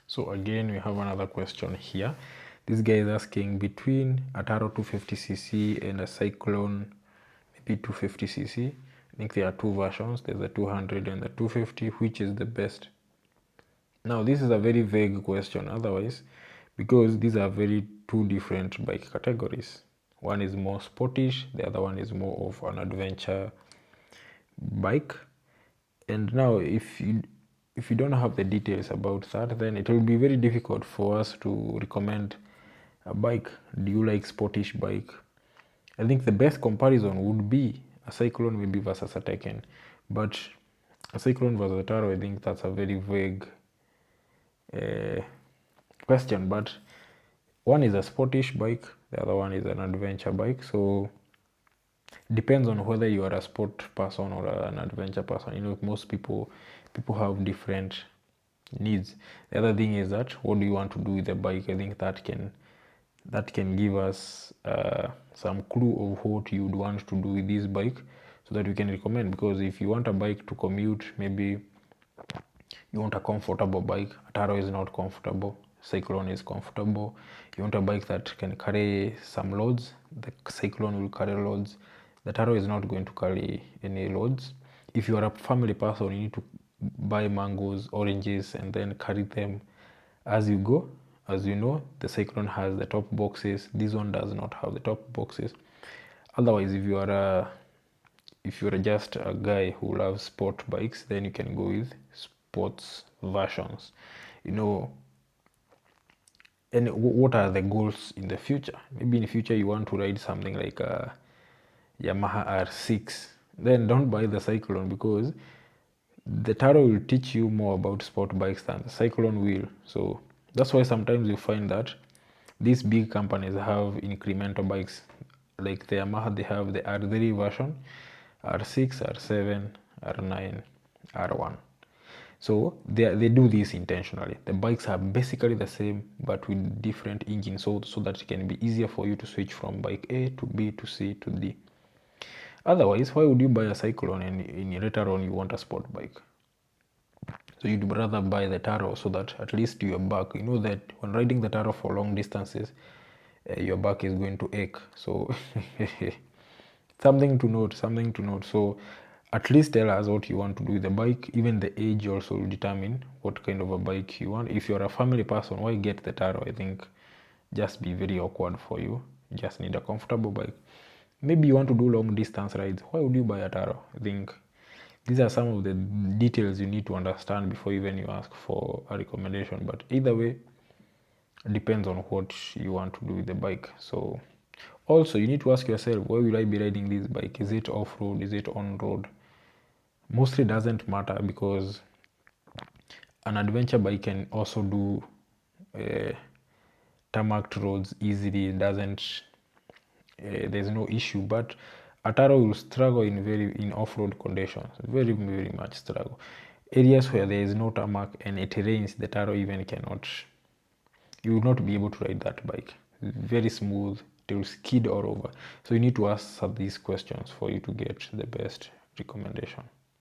So again, we have another question here. This guy is asking between a Taro 250cc and a Cyclone maybe 250cc. I think there are two versions. There's the 200 and the 250. Which is the best? Now, this is a very vague question otherwise, because these are very two different bike categories. One is more sportish, the other one is more of an adventure bike. And now if you don't have the details about that, then it will be very difficult for us to recommend a bike. Do you like sportish bike? I think the best comparison would be a Cyclone maybe versus a Tekken, but a Cyclone versus a Taro, I think that's a very vague question. But one is a sportish bike, the other one is an adventure bike, so depends on whether you are a sport person or an adventure person. You know, most people have different needs. The other thing is that what do you want to do with the bike? I think that can give us some clue of what you would want to do with this bike, so that we can recommend. Because if you want a bike to commute, maybe you want a comfortable bike, Taro is not comfortable, Cyclone is comfortable. You want a bike that can carry some loads, the Cyclone will carry loads, the Taro is not going to carry any loads. If you are a family person, you need to buy mangoes, oranges, and then carry them as you go. As you know, the Cyclone has the top boxes. This one does not have the top boxes. Otherwise, if you are just a guy who loves sport bikes, then you can go with sports versions. You know, and what are the goals in the future? Maybe in the future you want to ride something like a Yamaha R6. Then don't buy the Cyclone, because the Taro will teach you more about sport bikes than the Cyclone will. So that's why sometimes you find that these big companies have incremental bikes. Like the Yamaha, they have the R3 version, R6, R7, R9, R1. So they do this intentionally. The bikes are basically the same, but with different engines, so that it can be easier for you to switch from bike A to B to C to D. Otherwise, why would you buy a Cyclone and later on you want a sport bike? So you'd rather buy the Taro, so that at least your back, you know that when riding the Taro for long distances, your back is going to ache. So something to note. So at least tell us what you want to do with the bike. Even the age also will determine what kind of a bike you want. If you're a family person, why get the Taro? I think just be very awkward for you. You just need a comfortable bike. Maybe you want to do long distance rides. Why would you buy a Taro? I think these are some of the details you need to understand before even you ask for a recommendation. But either way, it depends on what you want to do with the bike. So also you need to ask yourself, where will I be riding this bike? Is it off-road? Is it on-road? Mostly doesn't matter, because an adventure bike can also do tarmac roads easily. There's no issue. But a Taro will struggle in off-road conditions, very much struggle. Areas where there is no tarmac and it rains, the Taro even cannot, you will not be able to ride that bike. Very smooth, it will skid all over. So you need to ask these questions for you to get the best recommendation.